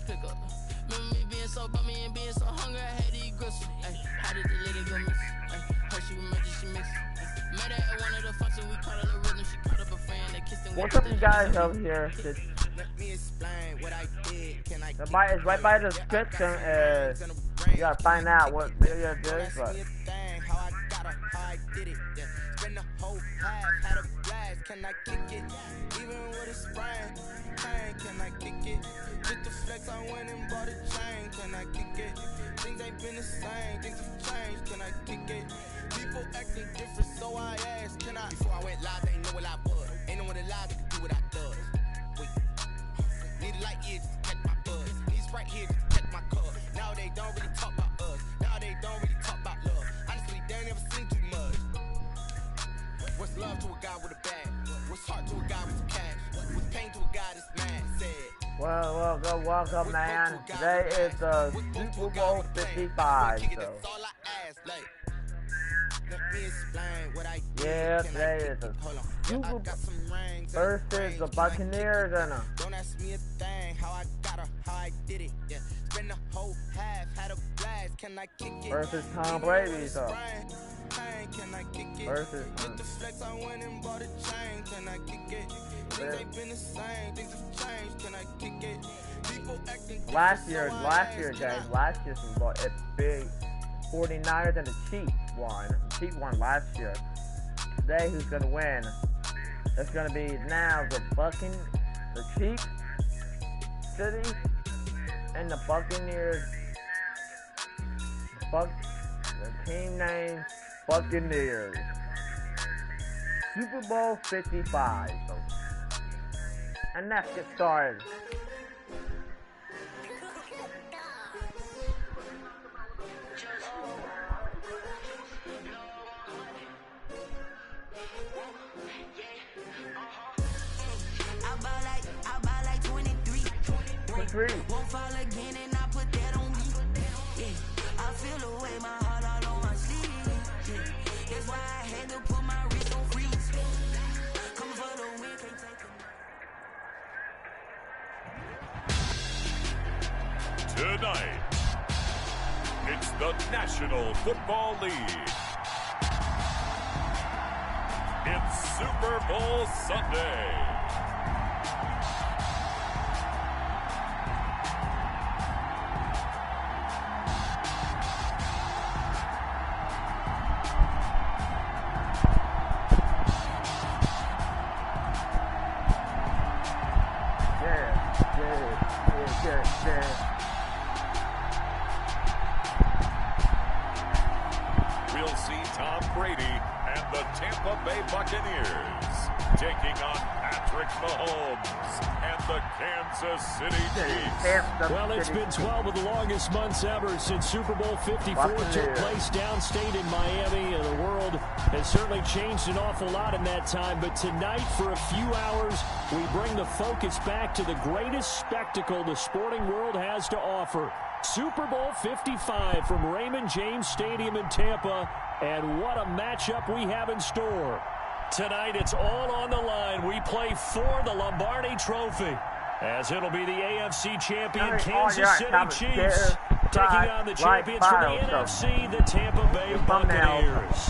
just pick up. Remember me being so bummy and being so hungry, I had to eat gristle. How did the lady go miss? Heard she was magic, she mixed. Met her at one of the functions, we caught her the rhythm. She caught up a friend, they kissed and what's up, you guys over here? The bite is right by the description. You gotta find out what video it is, but. Spend the whole half, had a blast, can I kick it? Even with a sprain, pain, can I kick it? Just the flex, I went and bought a chain, can I kick it? Things ain't been the same, things have changed, can I kick it? People acting different, so I asked, can I? Before I went live, they ain't know what I was. Ain't no one alive that can do what I does. Wait, need a light years to catch my buzz. These right here to catch my cuz. Now they don't really talk about us. Now they don't really talk about love. Honestly, they ain't never seen too much. What's love to a guy with a bag? What's heart to a guy with some cash? What's pain to a guy that's mad? Said. Well, welcome, man. Today is the Super Bowl 55, so. Yeah, today is the Super Bowl versus the Buccaneers, and don't ask me a thing, how I got her, how I did it. Yeah, spend the whole half, had a blast, can I kick it? Versus Tom Brady, so. Can I kick it? Versus With the flex, I went and bought a chain, can I kick it? Things ain't been the same, things have changed, can I kick it? People acting last year, guys, last year's Super Bowl, it big 49ers and the Chiefs won. The Chiefs won last year. Today, who's gonna win? It's gonna be now the Chiefs City and the Buccaneers. The team name Buccaneers. Super Bowl 55. So. And let's get started. I buy like 23. Won't fall again and I put that on me. Yeah, I feel the way my heart all on my sleeve. Yeah, that's why I had to put my wrist on freeze. Come for the win, can't take it. Tonight, it's the National Football League. It's Super Bowl Sunday. We'll see Tom Brady and the Tampa Bay Buccaneers taking on Patrick Mahomes and the Kansas City Chiefs. Well, it's been 12 of the longest months ever since Super Bowl 54 took place downstate in Miami, and the world has certainly changed an awful lot in that time. But tonight, for a few hours, we bring the focus back to the greatest spectacle the sporting world has to offer. Super Bowl 55 from Raymond James Stadium in Tampa, and what a matchup we have in store. Tonight, it's all on the line. We play for the Lombardi Trophy, as it'll be the AFC champion Kansas City Chiefs taking on the champions from the NFC, the Tampa Bay Buccaneers.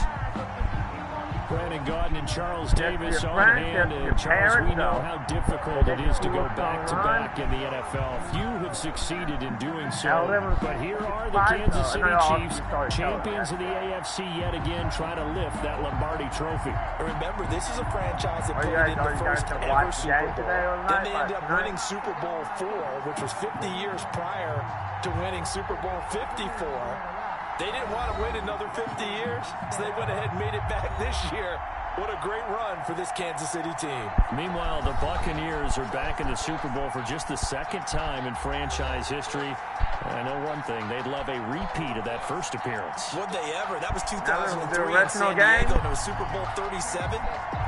Brandon Gaudin and Charles Davis on hand. And Charles, we know how difficult it is to go back-to-back in the NFL. Few have succeeded in doing so, but here are the Kansas City Chiefs, champions of the AFC yet again, trying to lift that Lombardi Trophy. Remember, this is a franchise that played in the first ever Super Bowl. Then they ended up winning Super Bowl IV, which was 50 years prior to winning Super Bowl 54. They didn't want to wait another 50 years, so they went ahead and made it back this year. What a great run for this Kansas City team. Meanwhile, the Buccaneers are back in the Super Bowl for just the second time in franchise history. I know one thing, they'd love a repeat of that first appearance. Would they ever? That was 2003 in San Diego, and it was Super Bowl 37.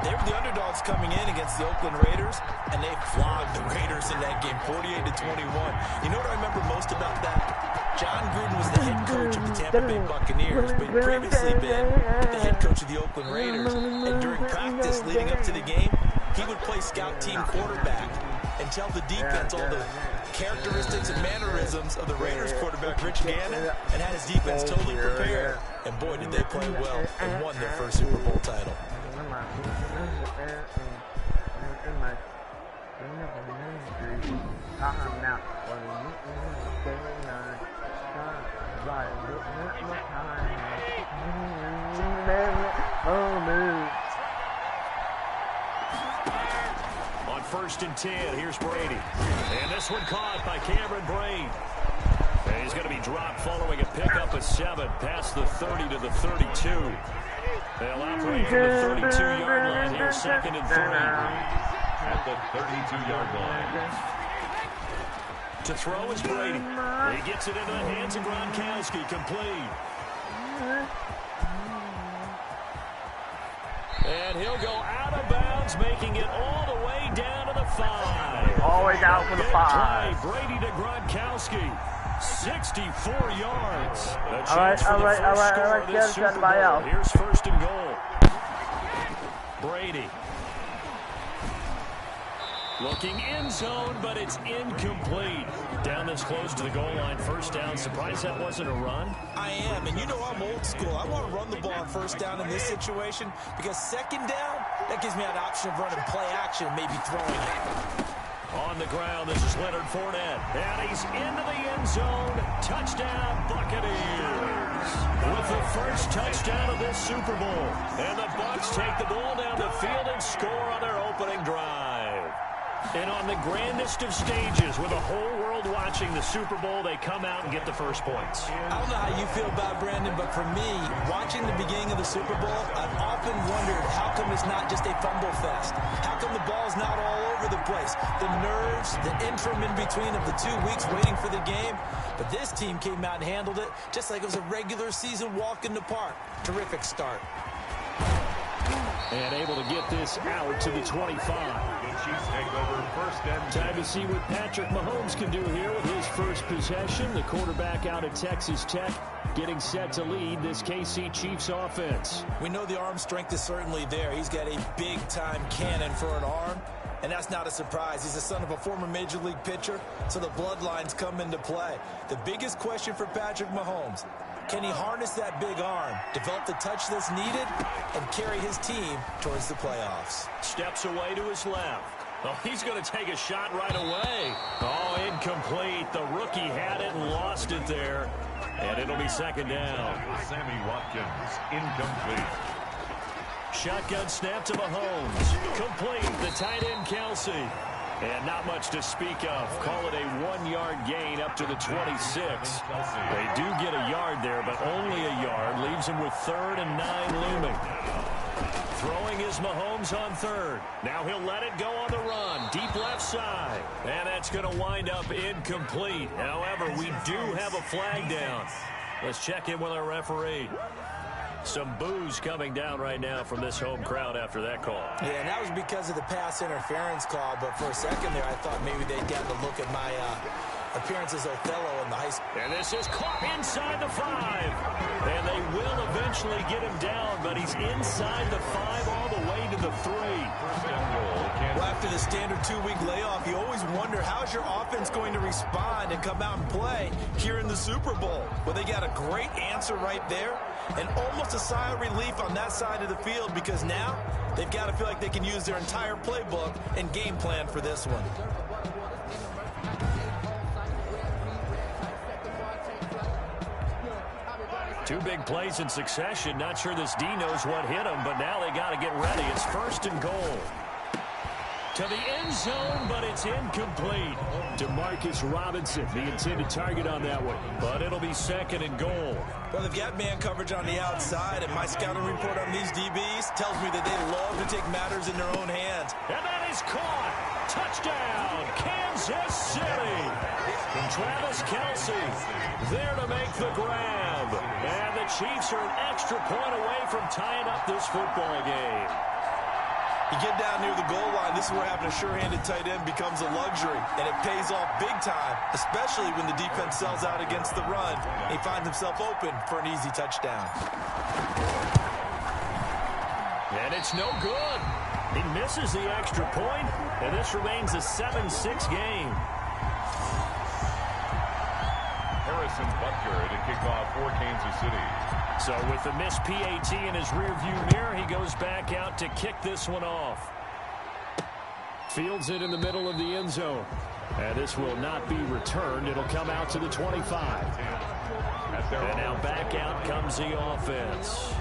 They were the underdogs coming in against the Oakland Raiders, and they flogged the Raiders in that game, 48-21. You know what I remember most about that? John Gruden was the head coach of the Tampa Bay Buccaneers, but he'd previously been the head coach of the Oakland Raiders. And during practice leading up to the game, he would play scout team quarterback and tell the defense all the characteristics and mannerisms of the Raiders quarterback, Rich Gannon, and had his defense totally prepared. And boy, did they play well and won their first Super Bowl title. On 1st and 10, here's Brady. And this one caught by Cameron Braid. And he's going to be dropped following a pickup of 7 past the 30 to the 32. They'll operate from the 32-yard line here, 2nd and 3. At the 32-yard line. To throw is Brady. He gets it into the hands of Gronkowski, complete. And he'll go out of bounds, making it all the way down to the 5. All the way down to the 5. Play, Brady to Gronkowski. 64 yards. All right. Here's 1st and goal. Brady. Looking end zone, but it's incomplete. Down this close to the goal line, 1st down. Surprised that wasn't a run? I am, and you know I'm old school. I want to run the ball on 1st down in this situation because 2nd down, that gives me an option of running play action, maybe throwing it. On the ground, this is Leonard Fournette. And he's into the end zone. Touchdown, Buccaneers. With the first touchdown of this Super Bowl. And the Bucs take the ball down the field and score on their opening drive. And on the grandest of stages, with the whole world watching the Super Bowl, they come out and get the first points. I don't know how you feel about it, Brandon, but for me, watching the beginning of the Super Bowl, I've often wondered how come it's not just a fumble fest? How come the ball's not all over the place? The nerves, the interim in between of the 2 weeks waiting for the game. But this team came out and handled it just like it was a regular season walk in the park. Terrific start. And able to get this out to the 25. Chiefs take over 1st and 10. Time to see what Patrick Mahomes can do here with his first possession. The quarterback out of Texas Tech getting set to lead this KC Chiefs offense. We know the arm strength is certainly there. He's got a big-time cannon for an arm, and that's not a surprise. He's the son of a former Major League pitcher, so the bloodlines come into play. The biggest question for Patrick Mahomes, can he harness that big arm, develop the touch that's needed, and carry his team towards the playoffs? Steps away to his left. Oh, he's going to take a shot right away. Oh, incomplete. The rookie had it and lost it there. And it'll be 2nd down. Sammy Watkins, incomplete. Shotgun snap to Mahomes. Complete. The tight end, Kelsey. And not much to speak of. Call it a 1-yard gain up to the 26. They do get a yard there, but only a yard. Leaves him with 3rd and 9 looming. Throwing is Mahomes on 3rd. Now he'll let it go on the run. Deep left side. And that's going to wind up incomplete. However, we do have a flag down. Let's check in with our referee. Some boos coming down right now from this home crowd after that call. Yeah, and that was because of the pass interference call, but for a second there I thought maybe they'd gotten a look at my appearance as Othello in the high school. And this is caught inside the 5. And they will eventually get him down, but he's inside the 5 all the way to the 3. Well, after the standard 2-week layoff, you always wonder how's your offense going to respond and come out and play here in the Super Bowl. Well, they got a great answer right there and almost a sigh of relief on that side of the field because now they've got to feel like they can use their entire playbook and game plan for this one. Two big plays in succession. Not sure this D knows what hit him, but now they got to get ready. It's 1st and goal. To the end zone, but it's incomplete. DeMarcus Robinson, the intended target on that one. But it'll be 2nd and goal. Well, they've got man coverage on the outside, and my scouting report on these DBs tells me that they love to take matters in their own hands. And that is caught. Touchdown, Kansas City. And Travis Kelsey there to make the grab. And the Chiefs are an extra point away from tying up this football game. You get down near the goal line, this is where having a sure-handed tight end becomes a luxury, and it pays off big time, especially when the defense sells out against the run. He finds himself open for an easy touchdown. And it's no good. He misses the extra point, and this remains a 7-6 game. Tucker to kick off for Kansas City. So with the missed PAT in his rearview mirror, he goes back out to kick this one off. Fields it in the middle of the end zone. And this will not be returned. It'll come out to the 25. And now back out comes the offense.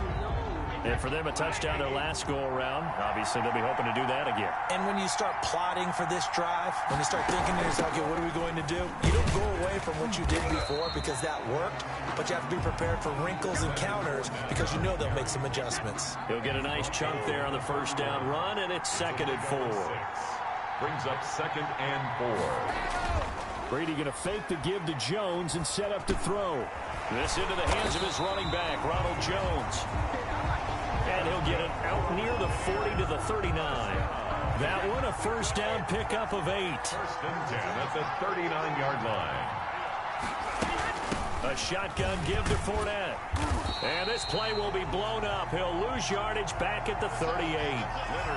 And for them, a touchdown their last go-around. Obviously, they'll be hoping to do that again. And when you start plotting for this drive, when you start thinking to yourself, okay, what are we going to do? You don't go away from what you did before because that worked, but you have to be prepared for wrinkles and counters because you know they'll make some adjustments. He'll get a nice chunk there on the first down run, and it's 2nd and 4. Brings up 2nd and 4. Brady going to fake the give to Jones and set up to throw. This into the hands of his running back, Ronald Jones. And he'll get it out near the 40 to the 39. That one, a first down pickup of 8. 1st and 10 at the 39-yard line. A shotgun give to Fournette. And this play will be blown up. He'll lose yardage back at the 38.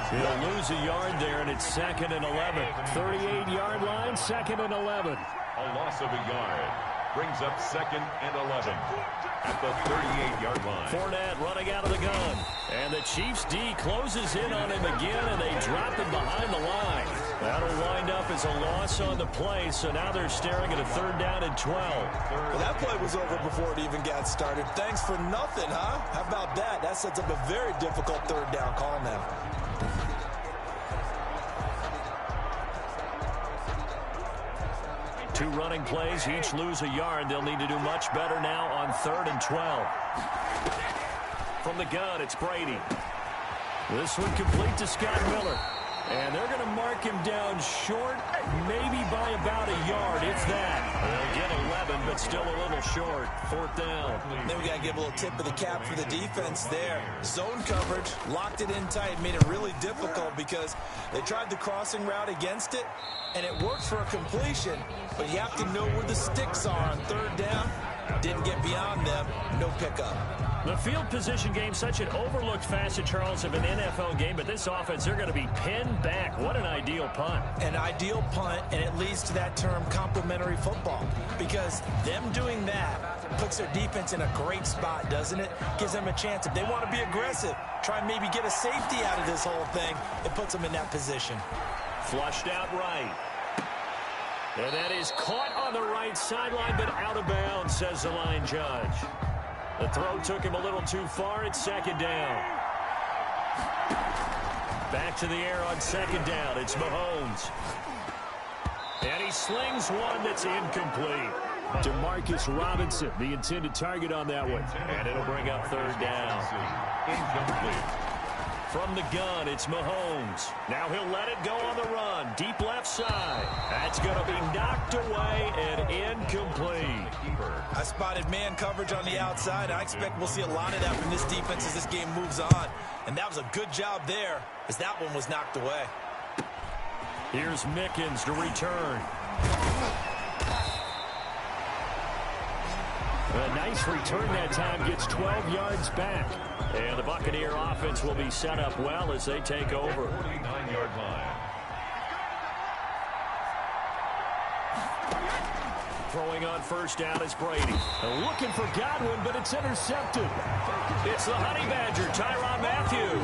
He'll lose a yard there, and it's 2nd and 11. 38-yard line, 2nd and 11. A loss of a yard. Brings up 2nd and 11 at the 38-yard line. Fournette running out of the gun. And the Chiefs D closes in on him again, and they drop him behind the line. That'll wind up as a loss on the play, so now they're staring at a 3rd down and 12. Well, that play was over before it even got started. Thanks for nothing, huh? How about that? That sets up a very difficult 3rd down call now. Two running plays, each lose a yard. They'll need to do much better now on 3rd and 12. From the gun, it's Brady. This one complete to Scott Miller. And they're going to mark him down short, maybe by about a yard, if that. They'll get 11, but still a little short. 4th down. Then we got to give a little tip of the cap for the defense there. Zone coverage, locked it in tight, made it really difficult because they tried the crossing route against it, and it worked for a completion, but you have to know where the sticks are on 3rd down. Didn't get beyond them, no pickup. The field position game, such an overlooked facet, Charles, of an NFL game, but this offense, they're going to be pinned back. What an ideal punt. An ideal punt, and it leads to that term complementary football, because them doing that puts their defense in a great spot, doesn't it? Gives them a chance. If they want to be aggressive, try and maybe get a safety out of this whole thing, it puts them in that position. Flushed out right. And that is caught on the right sideline, but out of bounds, says the line judge. The throw took him a little too far. It's 2nd down. Back to the air on 2nd down. It's Mahomes. And he slings one that's incomplete. Demarcus Robinson, the intended target on that one. And it'll bring up 3rd down. Incomplete. From the gun, it's Mahomes. Now he'll let it go on the run. Deep left side. That's going to be knocked away and incomplete. I spotted man coverage on the outside. I expect we'll see a lot of that from this defense as this game moves on. And that was a good job there as that one was knocked away. Here's Mickens to return. A nice return that time, gets 12 yards back. And the Buccaneer offense will be set up well as they take over. 49-yard line. Throwing on 1st down is Brady. Looking for Godwin, but it's intercepted. It's the Honey Badger, Tyrann Mathieu.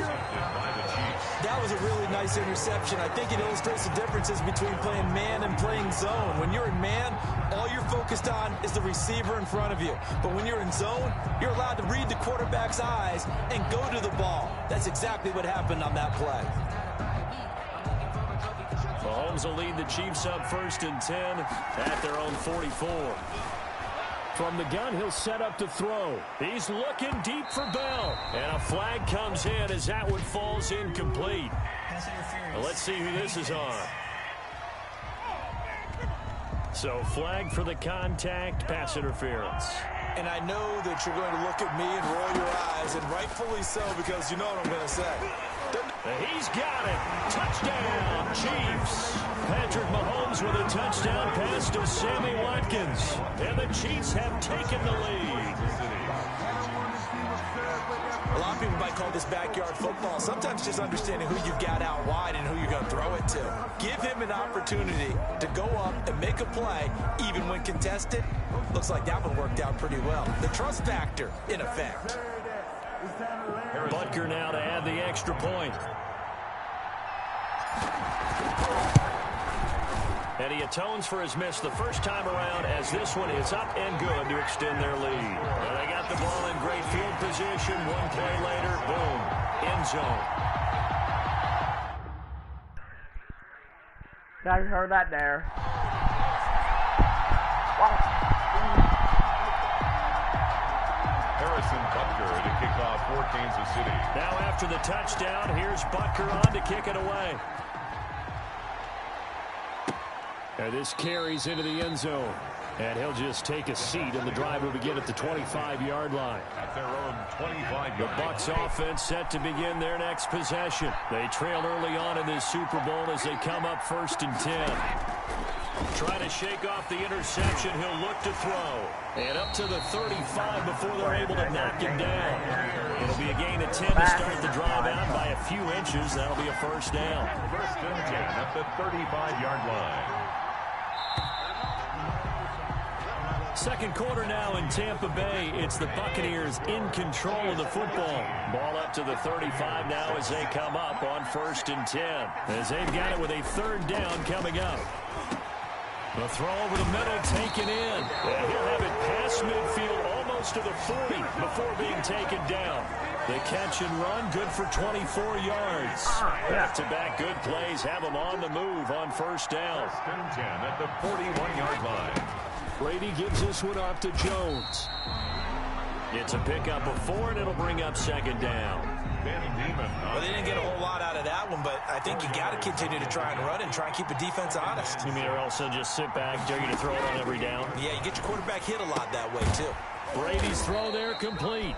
That was a really nice interception. I think it illustrates the differences between playing man and playing zone. When you're in man, all you're focused on is the receiver in front of you. But when you're in zone, you're allowed to read the quarterback's eyes and go to the ball. That's exactly what happened on that play. Mahomes will lead the Chiefs up 1st and 10 at their own 44. From the gun, he'll set up to throw. He's looking deep for Bell. And a flag comes in as that one falls incomplete. Well, let's see who this is on. So flag for the contact, pass interference. And I know that you're going to look at me and roll your eyes, and rightfully so, because you know what I'm going to say. He's got it. Touchdown, Chiefs. Patrick Mahomes with a touchdown pass to Sammy Watkins. And the Chiefs have taken the lead. A lot of people might call this backyard football. Sometimes just understanding who you've got out wide and who you're going to throw it to. Give him an opportunity to go up and make a play, even when contested. Looks like that one worked out pretty well. The trust factor, in effect. Butker now to add the extra point. And he atones for his miss the first time around as this one is up and good to extend their lead. Well, they got the ball in great field position. One play later, boom, end zone. Guys heard that there. Wow. Harrison Butker to kick off for Kansas City. Now after the touchdown, here's Butker on to kick it away. And this carries into the end zone. And he'll just take a seat, and the drive will begin at the 25-yard line. At their own 25-yard The Bucs offense set to begin their next possession. They trailed early on in this Super Bowl as they come up 1st and 10. Trying to shake off the interception, he'll look to throw. And up to the 35 before they're able to knock him down. It'll be a gain of 10 to start the drive out by a few inches. That'll be a first down. 1st and 10 at the 35-yard line. Second quarter now in Tampa Bay. It's the Buccaneers in control of the football. Ball up to the 35 now as they come up on 1st and 10. As they've got it with a 3rd down coming up. The throw over the middle taken in. And he'll have it past midfield almost to the 40 before being taken down. The catch and run good for 24 yards. Back-to-back good plays have them on the move on 1st down. 1st and 10 at the 41-yard line. Brady gives this one off to Jones. It's a pickup of 4, and it'll bring up 2nd down. Well, they didn't get a whole lot out of that one, but I think you got to continue to try and run and try and keep the defense honest. You mean or else they'll just sit back, dare you to throw it on every down? Yeah, you get your quarterback hit a lot that way, too. Brady's throw there complete.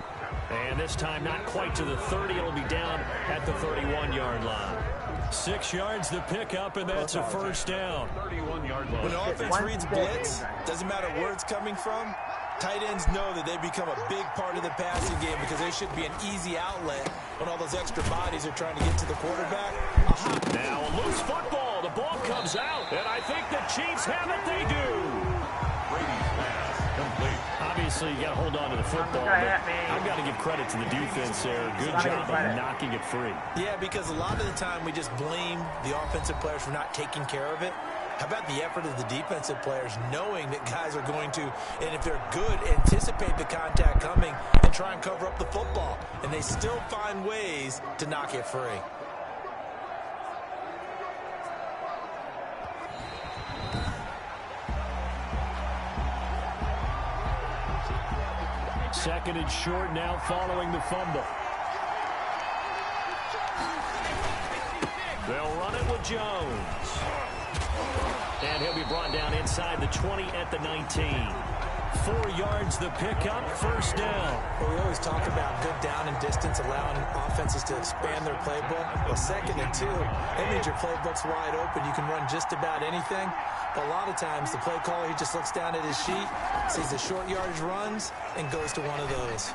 And this time not quite to the 30. It'll be down at the 31-yard line. 6 yards the pickup, and that's a 1st down. 31-yard line. When the offense reads blitz, doesn't matter where it's coming from, tight ends know that they become a big part of the passing game because they should be an easy outlet when all those extra bodies are trying to get to the quarterback. Now a loose football. The ball comes out, and I think the Chiefs have it. They do. Brady's pass complete. Obviously, you got to hold on to the football, but I've got to give credit to the defense there. Good job of knocking it free. Yeah, because a lot of the time we just blame the offensive players for not taking care of it. How about the effort of the defensive players knowing that guys are going to, and if they're good, anticipate the contact coming and try and cover up the football. And they still find ways to knock it free. Second and short now following the fumble. They'll run it with Jones. And he'll be brought down inside the 20 at the 19. 4 yards the pickup, 1st down. Well, we always talk about good down and distance, allowing offenses to expand their playbook. Well, 2nd and 2, that means your playbook's wide open. You can run just about anything. But a lot of times, the play caller, he just looks down at his sheet, sees the short yardage runs, and goes to one of those.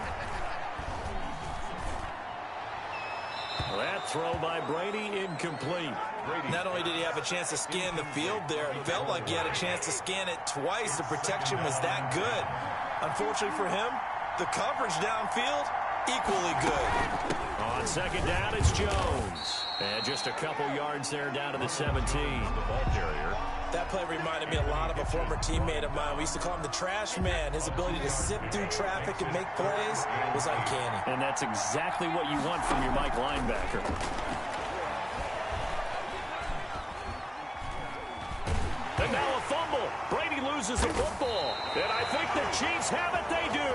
That throw by Brady incomplete. Not only did he have a chance to scan the field there, it felt like he had a chance to scan it twice. The protection was that good. Unfortunately for him, the coverage downfield, equally good. On 2nd down, it's Jones. And just a couple yards there down to the 17. The ball carrier. That play reminded me a lot of a former teammate of mine. We used to call him the trash man. His ability to zip through traffic and make plays was uncanny. And that's exactly what you want from your Mike linebacker. And now a fumble. Brady loses the football. And I think the Chiefs have it. They do.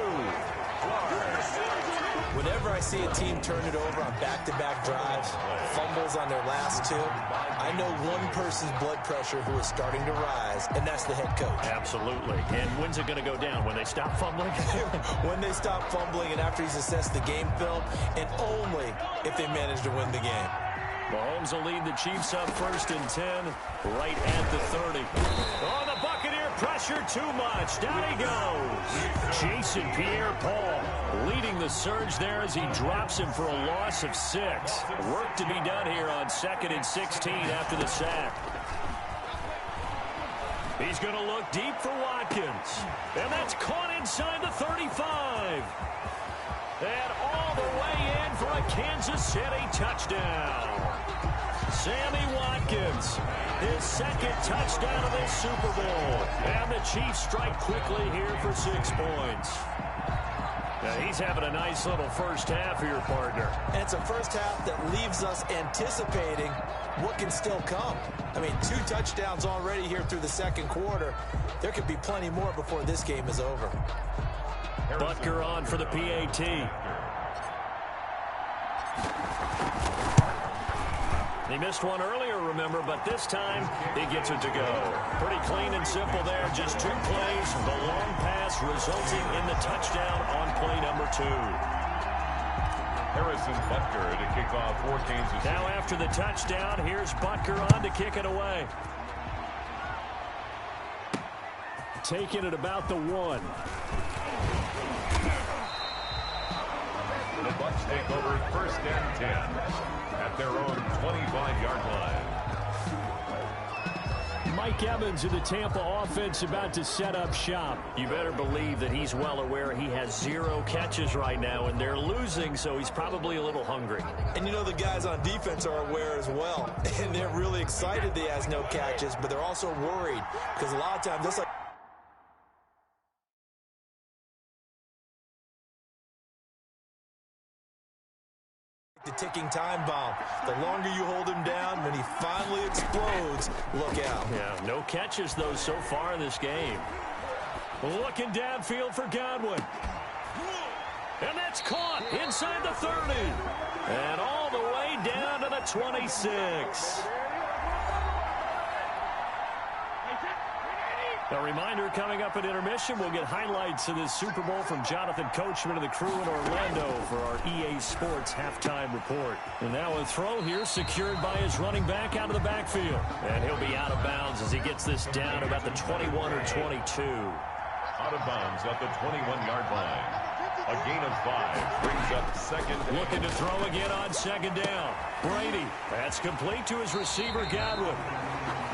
Whenever I see a team turn it over on back-to-back drives, fumbles on their last 2, I know one person's blood pressure who is starting to rise, and that's the head coach. Absolutely. And when's it going to go down? When they stop fumbling? When they stop fumbling and after he's assessed the game film, and only if they manage to win the game. Mahomes will lead the Chiefs up 1st and 10, right at the 30. Oh, the Buccaneer pressure too much. Down he goes. Jason Pierre-Paul leading the surge there as he drops him for a loss of 6. Work to be done here on 2nd and 16 after the sack. He's going to look deep for Watkins. And that's caught inside the 35. And all the way in for a Kansas City touchdown. Sammy Watkins, his 2nd touchdown of this Super Bowl. And the Chiefs strike quickly here for 6 points. Now he's having a nice little first half here, partner. And it's a first half that leaves us anticipating what can still come. I mean, 2 touchdowns already here through the 2nd quarter. There could be plenty more before this game is over. Butker on for the PAT. He missed one earlier, remember, but this time he gets it to go. Pretty clean and simple there. Just 2 plays. The long pass resulting in the touchdown on play number 2. Harrison Butker to kick off for Kansas City. Now after the touchdown, here's Butker on to kick it away. Taking it about the 1. The Bucs take over 1st and 10 at their own 25-yard line. Mike Evans of the Tampa offense about to set up shop. You better believe that he's well aware he has 0 catches right now, and they're losing, so he's probably a little hungry. And you know the guys on defense are aware as well, and they're really excited that he has no catches, but they're also worried because a lot of times this like the ticking time bomb. The longer you hold him down, when he finally explodes, look out. Yeah, no catches, though, so far in this game. Looking downfield for Godwin. And that's caught inside the 30. And all the way down to the 26. A reminder, coming up at intermission, we'll get highlights of this Super Bowl from Jonathan Coachman and the crew in Orlando for our EA Sports halftime report. And now a throw here secured by his running back out of the backfield. And he'll be out of bounds as he gets this down about the 21 or 22. Out of bounds at the 21-yard line. A gain of 5 brings up 2nd. Looking to throw again on 2nd down. Brady, that's complete to his receiver, Godwin.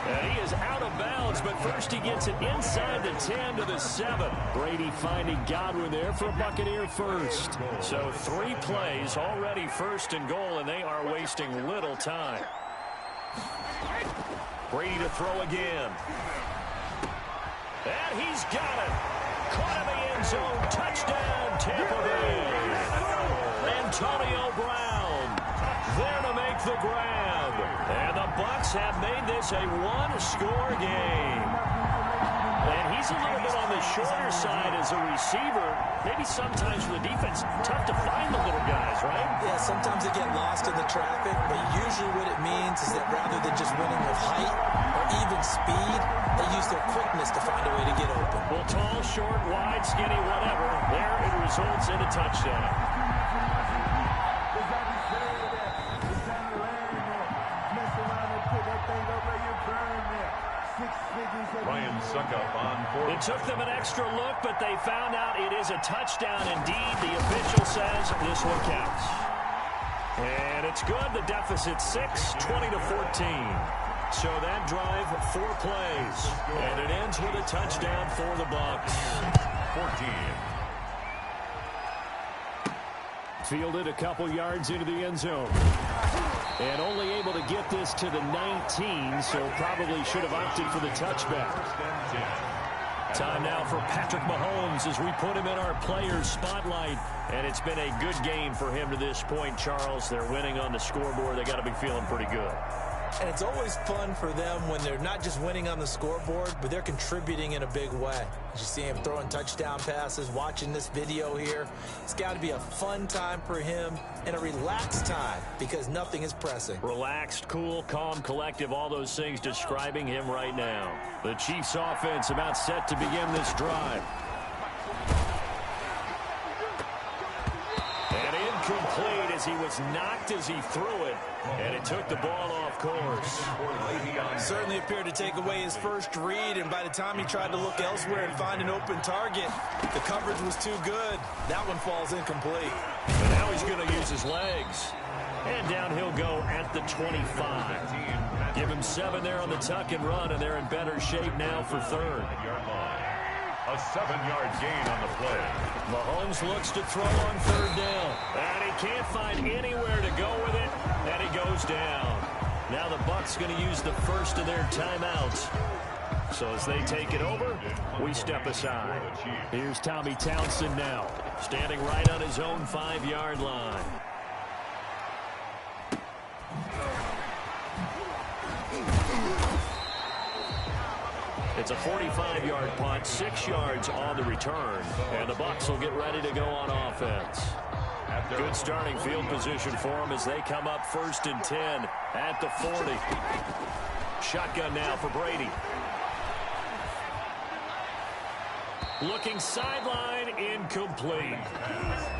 And he is out of bounds, but first he gets it inside the 10 to the 7. Brady finding Godwin there for a Buccaneer first. So 3 plays already 1st and goal, and they are wasting little time. Brady to throw again. And he's got it. Caught in the end zone. Touchdown, Tampa Bay. Antonio Brown there to make the grab. And the Bucs have made this a 1-score game. And he's a little bit on the shorter side as a receiver. Maybe sometimes for the defense, tough to find the little guys, right? Yeah, sometimes they get lost in the traffic, but usually what it means is that rather than just winning with height or even speed, they use their quickness to find a way to get open. Well, tall, short, wide, skinny, whatever, there it results in a touchdown. Ryan Suckup on for. It took them an extra look, but they found out it is a touchdown indeed. The official says this one counts. And it's good. The deficit 6, 20-14. So that drive, 4 plays. And it ends with a touchdown for the Bucs. 14. Fielded a couple yards into the end zone. And only able to get this to the 19, so probably should have opted for the touchback. Time now for Patrick Mahomes as we put him in our players' spotlight. And it's been a good game for him to this point, Charles. They're winning on the scoreboard. They got to be feeling pretty good. And it's always fun for them when they're not just winning on the scoreboard, but they're contributing in a big way. As you see him throwing touchdown passes, watching this video here, it's got to be a fun time for him and a relaxed time because nothing is pressing. Relaxed, cool, calm, collective, all those things describing him right now. The Chiefs offense about set to begin this drive. And incomplete as he was knocked as he threw it, and it took the ball off course. Certainly appeared to take away his first read, and by the time he tried to look elsewhere and find an open target, the coverage was too good. That one falls incomplete. And now he's going to use his legs. And down he'll go at the 25. Give him 7 there on the tuck and run, and they're in better shape now for third. A 7-yard gain on the play. Mahomes looks to throw on third down. And he can't find anywhere to go with it, and he goes down. Now the Bucs going to use the first of their timeouts. So as they take it over, we step aside. Here's Tommy Townsend now, standing right on his own 5-yard line. It's a 45-yard punt, 6 yards on the return, and the Bucs will get ready to go on offense. Good starting field position for them as they come up 1st and 10 at the 40. Shotgun now for Brady. Looking sideline, incomplete.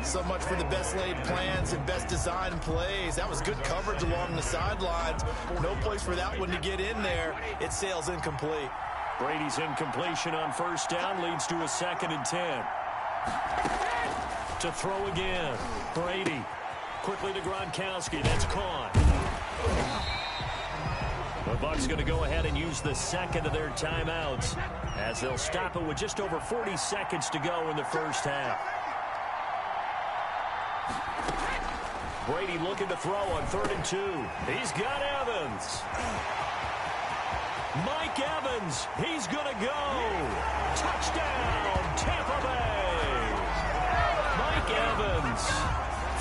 So much for the best laid plans and best designed plays. That was good coverage along the sidelines. No place for that one to get in there. It sails incomplete. Brady's incompletion on 1st down leads to a 2nd and 10. To throw again. Brady. Quickly to Gronkowski. That's caught. The Bucs going to go ahead and use the 2nd of their timeouts as they'll stop it with just over 40 seconds to go in the first half. Brady looking to throw on 3rd and 2. He's got Evans. Mike Evans, he's going to go. Touchdown, Tampa Bay. Mike Evans,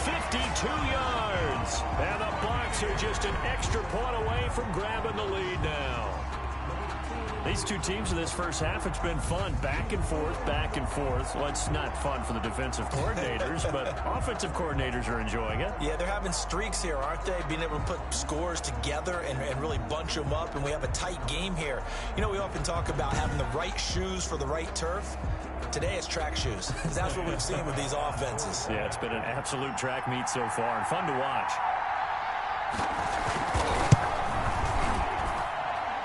52 yards. And the Bucs are just an extra point away from grabbing the lead now. These two teams in this first half, it's been fun. Back and forth, back and forth. Well, it's not fun for the defensive coordinators, but offensive coordinators are enjoying it. Yeah, they're having streaks here, aren't they? Being able to put scores together and really bunch them up, and we have a tight game here. You know, we often talk about having the right shoes for the right turf. Today it's track shoes. That's what we've seen with these offenses. Yeah, it's been an absolute track meet so far and fun to watch.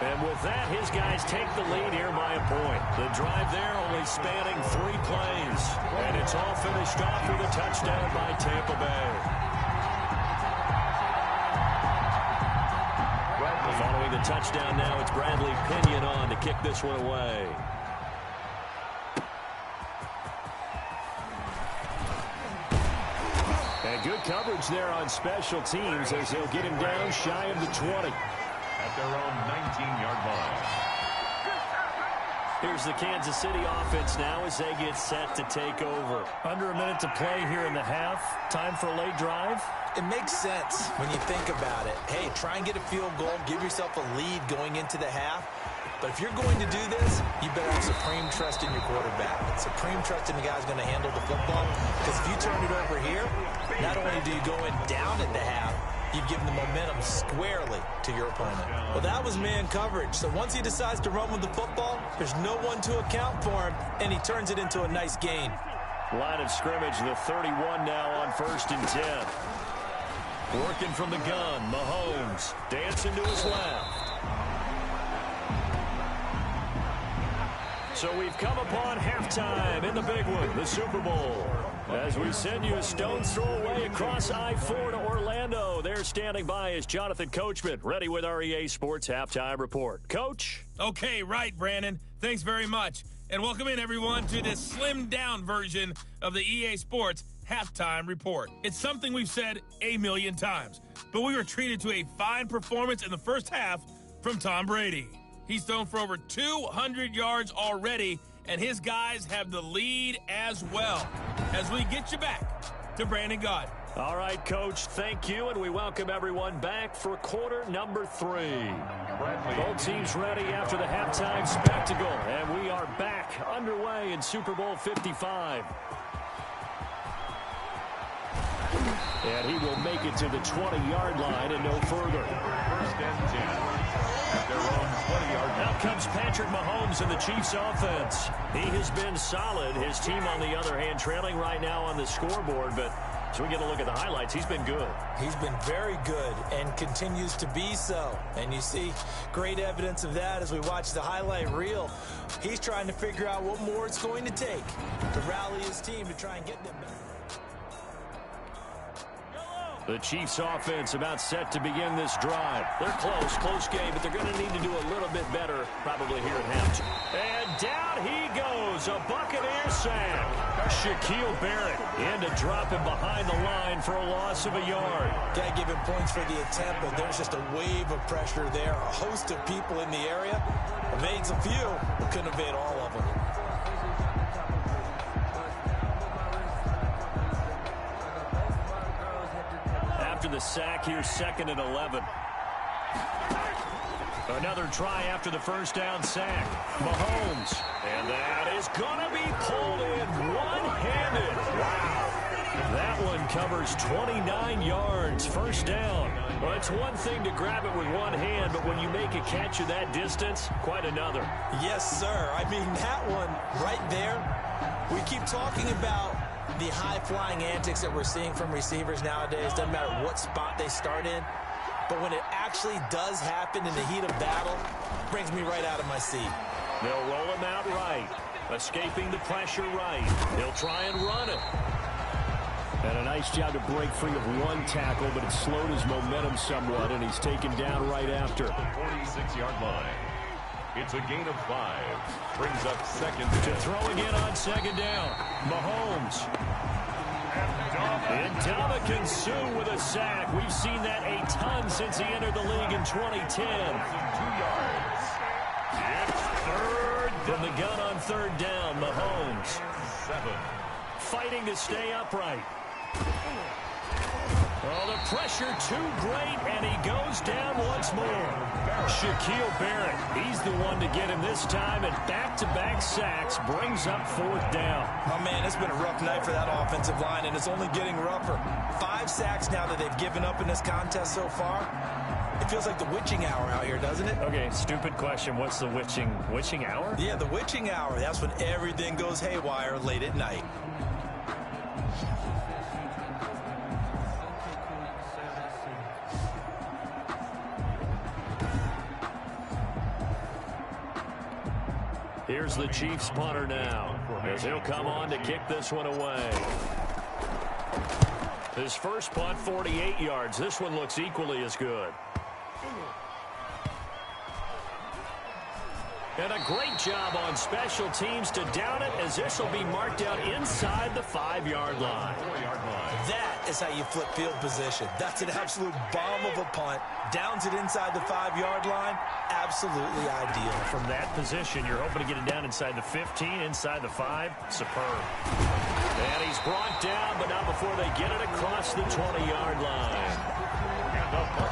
And with that, his guys take the lead here by a point. The drive there only spanning 3 plays. And it's all finished off with a touchdown by Tampa Bay. Following the touchdown now, it's Bradley Pinion on to kick this one away. And good coverage there on special teams as they'll get him down shy of the 20. At their own 19-yard line. Here's the Kansas City offense now as they get set to take over. Under a minute to play here in the half. Time for a late drive. It makes sense when you think about it. Hey, try and get a field goal. Give yourself a lead going into the half. But if you're going to do this, you better have supreme trust in your quarterback. Supreme trust in the guy's going to handle the football. Because if you turn it over here, not only do you go in down at the half, you've given the momentum squarely to your opponent. Well, that was man coverage. So once he decides to run with the football, there's no one to account for him, and he turns it into a nice gain. Line of scrimmage, the 31 now on 1st and 10. Working from the gun, Mahomes dancing to his left. So we've come upon halftime in the big one, the Super Bowl. As we send you a stone's throw away across I-4 to Orlando. There standing by is Jonathan Coachman, ready with our EA Sports Halftime Report. Coach? Okay, right, Brandon. Thanks very much. And welcome in, everyone, to this slimmed-down version of the EA Sports Halftime Report. It's something we've said a million times, but we were treated to a fine performance in the first half from Tom Brady. He's thrown for over 200 yards already, and his guys have the lead as well. As we get you back to Brandon Gaud. All right, Coach, thank you, and we welcome everyone back for quarter number 3. Both teams ready after the halftime spectacle, and we are back underway in Super Bowl 55. And he will make it to the 20-yard line and no further. 1st and 10. At their own 20-yard line. Out comes Patrick Mahomes and the Chiefs offense. He has been solid. His team, on the other hand, trailing right now on the scoreboard, but So we get a look at the highlights. He's been good. He's been very good and continues to be so. And you see great evidence of that as we watch the highlight reel. He's trying to figure out what more it's going to take to rally his team to try and get them back. The Chiefs offense about set to begin this drive. They're close game, but they're going to need to do a little bit better probably here at halftime. And down he goes, a Buccaneer sack. Shaquille Barrett in to drop him behind the line for a loss of a yard. Got to give him points for the attempt, but there's just a wave of pressure there. A host of people in the area. Evades a few, but couldn't evade all of them. After the sack, here's 2nd and 11. Another try after the first down sack. Mahomes. And that is going to be pulled in one-handed. Wow. That one covers 29 yards. First down. Well, it's one thing to grab it with one hand, but when you make a catch of that distance, quite another. Yes, sir. I mean, that one right there, we keep talking about the high-flying antics that we're seeing from receivers nowadays. Doesn't matter what spot they start in. But when it actually does happen in the heat of battle, it brings me right out of my seat. They'll roll him out right. Escaping the pressure right. He'll try and run it. And a nice job to break free of one tackle, but it slowed his momentum somewhat, and he's taken down right after. 46-yard line. It's a gain of 5. Brings up 2nd. To throw again on 2nd down. Mahomes. And Dominican Sue with a sack. We've seen that a ton since he entered the league in 2010. 2 yards. It's 3rd. From the gun on 3rd down, Mahomes. 7. Fighting to stay upright. Oh, the pressure too great, and he goes down once more. Shaquille Barrett, he's the one to get him this time, and back-to-back sacks brings up 4th down. Oh, man, it's been a rough night for that offensive line, and it's only getting rougher. 5 sacks now that they've given up in this contest so far. It feels like the witching hour out here, doesn't it? Okay, stupid question. What's the witching hour? Yeah, the witching hour. That's when everything goes haywire late at night. Here's the Chiefs punter now, as he'll come on to kick this one away. His first punt, 48 yards. This one looks equally as good. And a great job on special teams to down it, as this will be marked out inside the 5-yard line. 4-yard line. That is how you flip field position. That's an absolute bomb of a punt. Downs it inside the 5-yard line. Absolutely ideal. From that position, you're hoping to get it down inside the 15, inside the 5. Superb. And he's brought down, but not before they get it across the 20-yard line.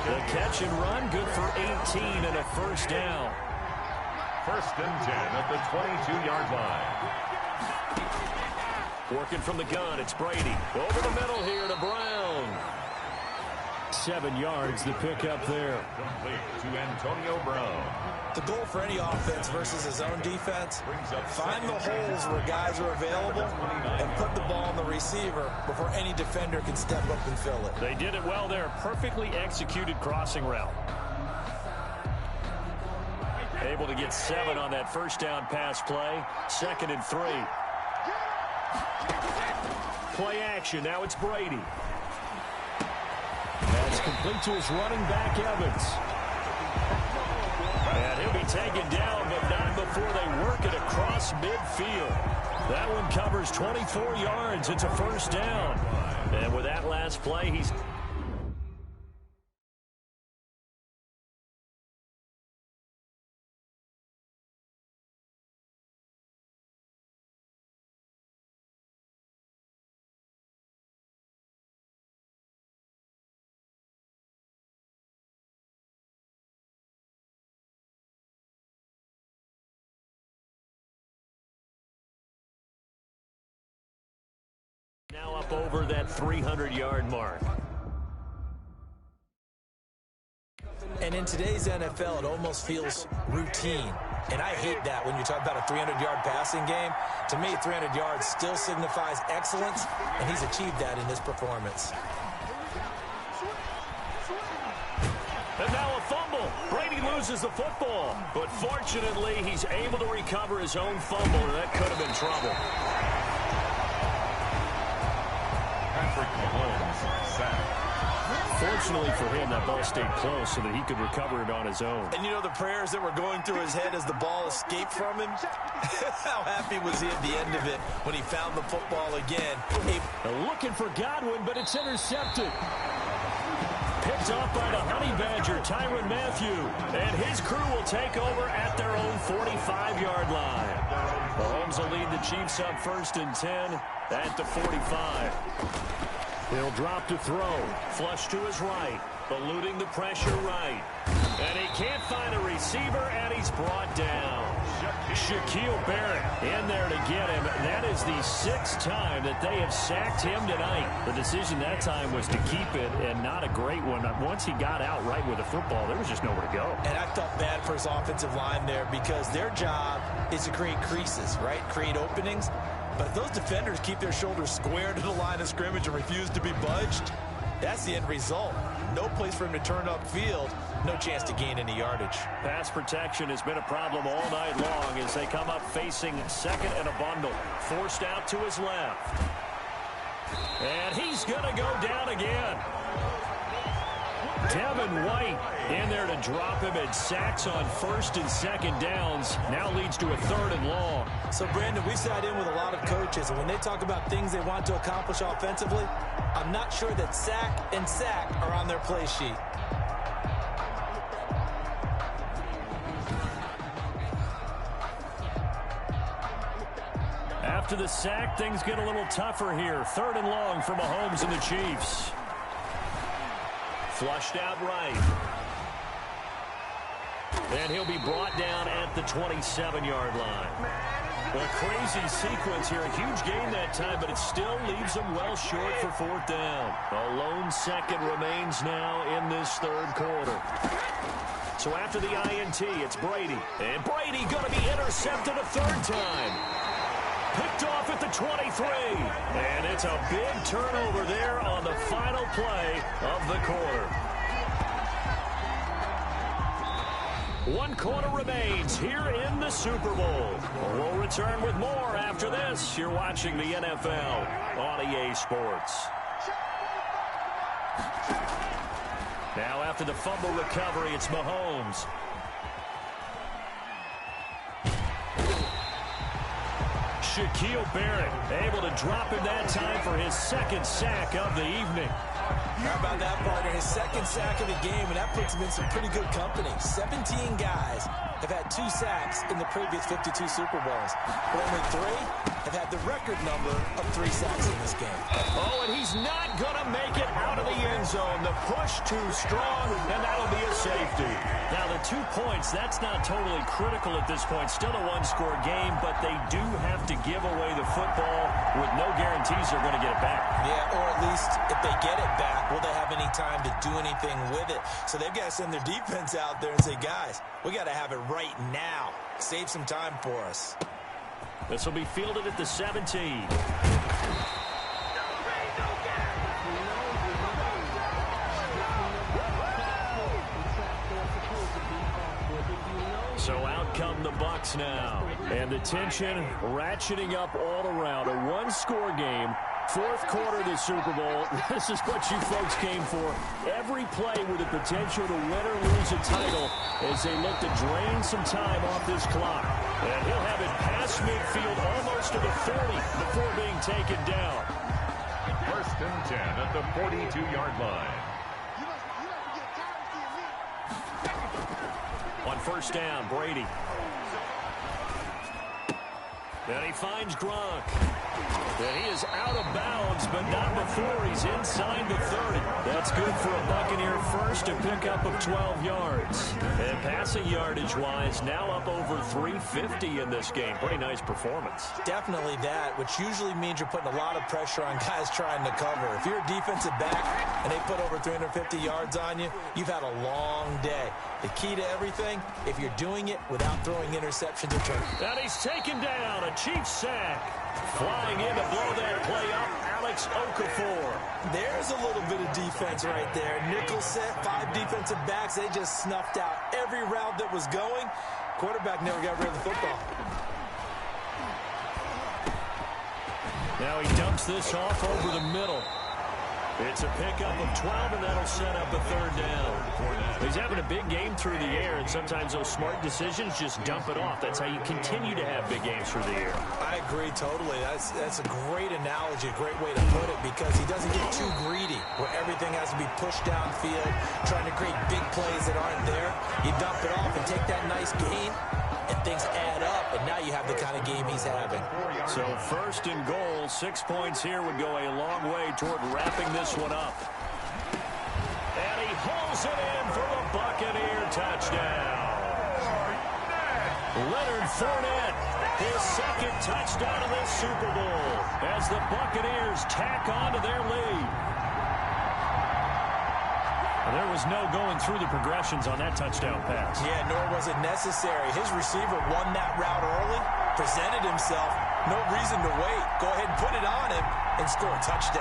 The catch and run, good for 18 and a first down. 1st and 10 at the 22-yard line. Working from the gun, it's Brady. Over the middle here to Brown. 7 yards, the pickup there. Complete to Antonio Brown. The goal for any offense versus his own defense, find the holes where guys are available and put the ball on the receiver before any defender can step up and fill it. They did it well there. Perfectly executed crossing route. Able to get 7 on that first down pass play. 2nd and 3. Play action. Now it's Brady. That's complete to his running back, Evans. And he'll be taken down, but not before they work it across midfield. That one covers 24 yards. It's a first down. And with that last play, he's... Now up over that 300-yard mark. And in today's NFL, it almost feels routine. And I hate that when you talk about a 300-yard passing game. To me, 300 yards still signifies excellence, and he's achieved that in this performance. And now a fumble. Brady loses the football. But fortunately, he's able to recover his own fumble, and that could have been trouble. Patrick Mahomes sacked. Fortunately for him, that ball stayed close so that he could recover it on his own. And you know the prayers that were going through his head as the ball escaped from him? How happy was he at the end of it when he found the football again? Looking for Godwin, but it's intercepted. Picked off by the Honey Badger, Tyrann Mathieu. And his crew will take over at their own 45-yard line. Mahomes will lead the Chiefs up 1st and 10 at the 45. He'll drop to throw. Flush to his right. Eluding the pressure right. And he can't find a receiver, and he's brought down. Shaquille Barrett in there to get him. That is the 6th time that they have sacked him tonight. The decision that time was to keep it, and not a great one. Once he got out right with the football, there was just nowhere to go. And I felt bad for his offensive line there because their job is to create creases, right? Create openings. But if those defenders keep their shoulders square to the line of scrimmage and refuse to be budged, that's the end result. No place for him to turn upfield. No chance to gain any yardage. Pass protection has been a problem all night long as they come up facing 2nd and a bundle. Forced out to his left. And he's going to go down again. Devin White in there to drop him, and sacks on 1st and 2nd downs. Now leads to a 3rd and long. So, Brandon, we sat in with a lot of coaches, and when they talk about things they want to accomplish offensively, I'm not sure that sack and sack are on their play sheet. After the sack, things get a little tougher here. 3rd and long for Mahomes and the Chiefs. Flushed out right. And he'll be brought down at the 27-yard line. A crazy sequence here. A huge gain that time, but it still leaves them well short for 4th down. A lone second remains now in this 3rd quarter. So after the INT, it's Brady. And Brady going to be intercepted a 3rd time. Picked off at the 23. And it's a big turnover there on the final play of the quarter. 1 quarter remains here in the Super Bowl. We'll return with more after this. You're watching the NFL on EA Sports. Now after the fumble recovery, it's Mahomes. Shaquille Barrett able to drop him that time for his 2nd sack of the evening. How about that, partner? His 2nd sack of the game, and that puts him in some pretty good company. 17 guys have had 2 sacks in the previous 52 Super Bowls, but only 3 have had the record number of 3 sacks in this game. Oh, and he's not going to make it out of the end zone. The push too strong, and that'll be a safety. Now, the 2 points, that's not totally critical at this point. Still a 1-score game, but they do have to give away the football with no guarantees they're going to get it back. Yeah, or at least if they get it back, will they have any time to do anything with it? So they've got to send their defense out there and say, guys, we got to have it right now. Save some time for us. This will be fielded at the 17. So out come the Bucs now. And the tension ratcheting up all around. A 1-score game. 4th quarter of the Super Bowl. This is what you folks came for. Every play with the potential to win or lose a title as they look to drain some time off this clock. And he'll have it past midfield almost to the 40 before being taken down. 1st and 10 at the 42-yard line. On 1st down, Brady. And he finds Gronk. And he is out of bounds, but not before he's inside the 30. That's good for a Buccaneer first, a pickup of 12 yards. And passing yardage-wise, now up over 350 in this game. Pretty nice performance. Definitely that, which usually means you're putting a lot of pressure on guys trying to cover. If you're a defensive back and they put over 350 yards on you, you've had a long day. The key to everything, if you're doing it without throwing interceptions or turnovers. And he's taken down, a Chiefs sack. Flying in to blow that play up, Alex Okafor. There's a little bit of defense right there. Nickel set, 5 defensive backs. They just snuffed out every route that was going. Quarterback never got rid of the football. Now he dumps this off over the middle. It's a pickup of 12, and that'll set up a 3rd down. He's having a big game through the air, and sometimes those smart decisions just dump it off. That's how you continue to have big games through the air. I agree totally. That's a great analogy, a great way to put it, because he doesn't get too greedy where everything has to be pushed downfield, trying to create big plays that aren't there. You dump it off and take that nice gain, and things add up, and now you have the kind of game he's having. So 1st and goal, 6 points here would go a long way toward wrapping this one up. And he hauls it in for the Buccaneer touchdown. Leonard Fournette, his 2nd touchdown of this Super Bowl as the Buccaneers tack on to their lead. There was no going through the progressions on that touchdown pass. Yeah, nor was it necessary. His receiver won that route early, presented himself. No reason to wait. Go ahead and put it on him and score a touchdown.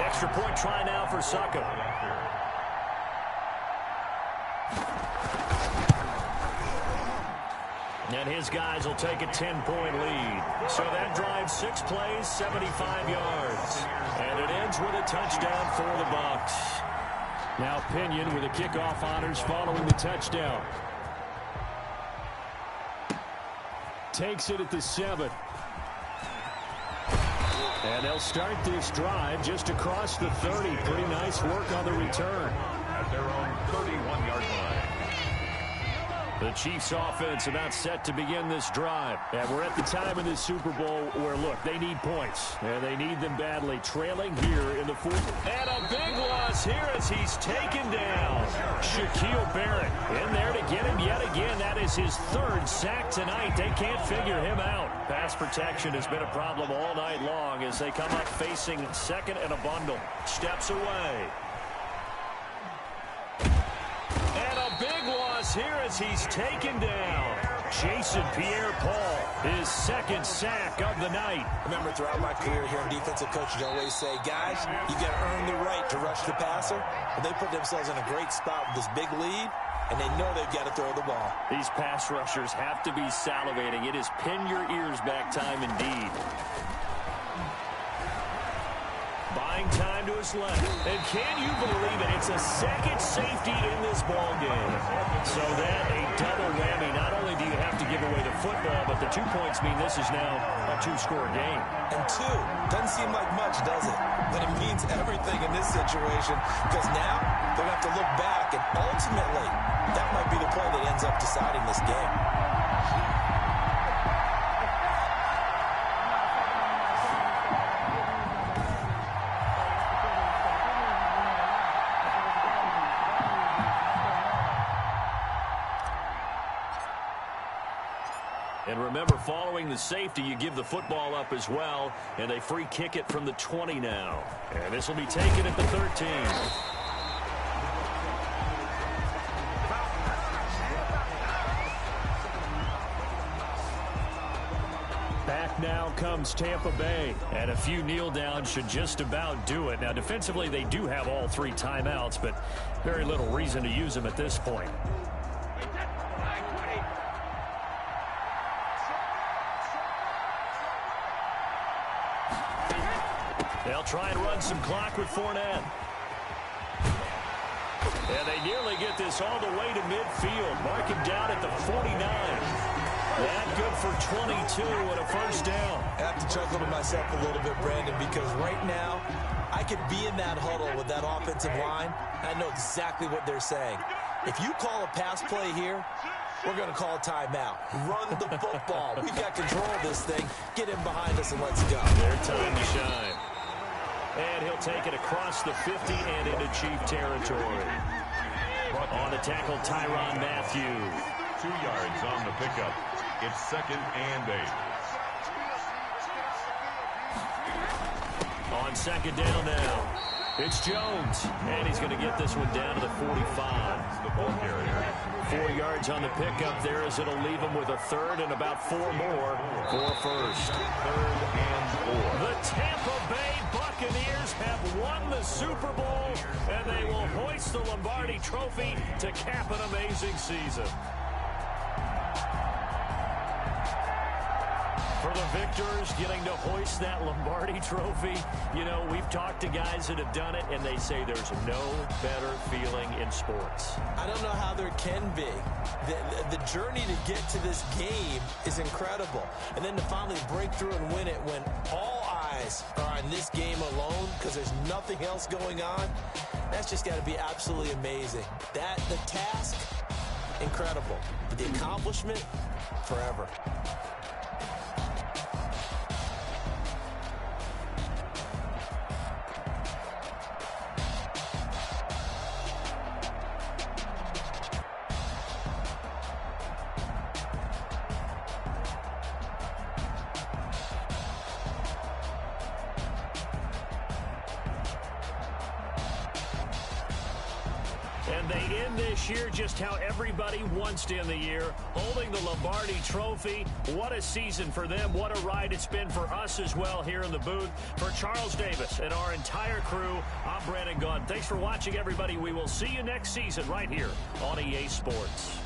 Extra point try now for Suckup. And his guys will take a 10-point lead. So that drives 6 plays, 75 yards. And it ends with a touchdown for the Bucs. Now Pinion with the kickoff honors following the touchdown. Takes it at the 7. And they'll start this drive just across the 30. Pretty nice work on the return. At their own 31-yard line. The Chiefs offense about set to begin this drive. And we're at the time in this Super Bowl where, look, they need points. And they need them badly. Trailing here in the 4th. And a big loss here as he's taken down. Shaquille Barrett in there to get him yet again. That is his 3rd sack tonight. They can't figure him out. Pass protection has been a problem all night long as they come up facing 2nd and a bundle. Steps away. And a big loss here as he's taken down. Jason Pierre-Paul, his 2nd sack of the night. Remember, throughout my career here in defensive coaches always say, guys, you got to earn the right to rush the passer. But they put themselves in a great spot with this big lead, and they know they've got to throw the ball. These pass rushers have to be salivating. It is pin your ears back time indeed. Buying time to his left. And can you believe it? It's a 2nd safety in this ball game. So that a double whammy. Not only do you have to give away the football, but the 2 points mean this is now a 2-score game. And 2 doesn't seem like much, does it? But it means everything in this situation, because now they're going to have to look back, and ultimately that might be the play that ends up deciding this game. And remember, following the safety, you give the football up as well, and they free kick it from the 20 now. And this will be taken at the 13. Back now comes Tampa Bay, and a few kneel downs should just about do it. Now, defensively, they do have all 3 timeouts, but very little reason to use them at this point. They'll try and run some clock with Fournette. And they nearly get this all the way to midfield. Mark him down at the 49. That good for 22 and a 1st down. I have to chuckle to myself a little bit, Brandon, because right now I could be in that huddle with that offensive line. I know exactly what they're saying. If you call a pass play here, we're going to call a timeout. Run the football. We've got control of this thing. Get him behind us and let's go. Their time to shine. And he'll take it across the 50 and into Chief territory. On the tackle, Tyrann Mathieu. 2 yards on the pickup. It's 2nd and 8. On 2nd down now, it's Jones. And he's going to get this one down to the 45. The ball carrier. 4 yards on the pickup there as it'll leave him with a 3rd and about 4 more for first. 3rd and 4. The Tampa Bay Buccaneers have won the Super Bowl, and they will hoist the Lombardi Trophy to cap an amazing season. For the victors, getting to hoist that Lombardi Trophy, you know, we've talked to guys that have done it, and they say there's no better feeling in sports. I don't know how there can be. The journey to get to this game is incredible. And then to finally break through and win it when all eyes are on this game alone because there's nothing else going on, that's just got to be absolutely amazing. The task, incredible. But the accomplishment, forever. And they end this year just how everybody wants to end the year, holding the Lombardi Trophy. What a season for them. What a ride it's been for us as well here in the booth. For Charles Davis and our entire crew, I'm Brandon Gaudin. Thanks for watching, everybody. We will see you next season right here on EA Sports.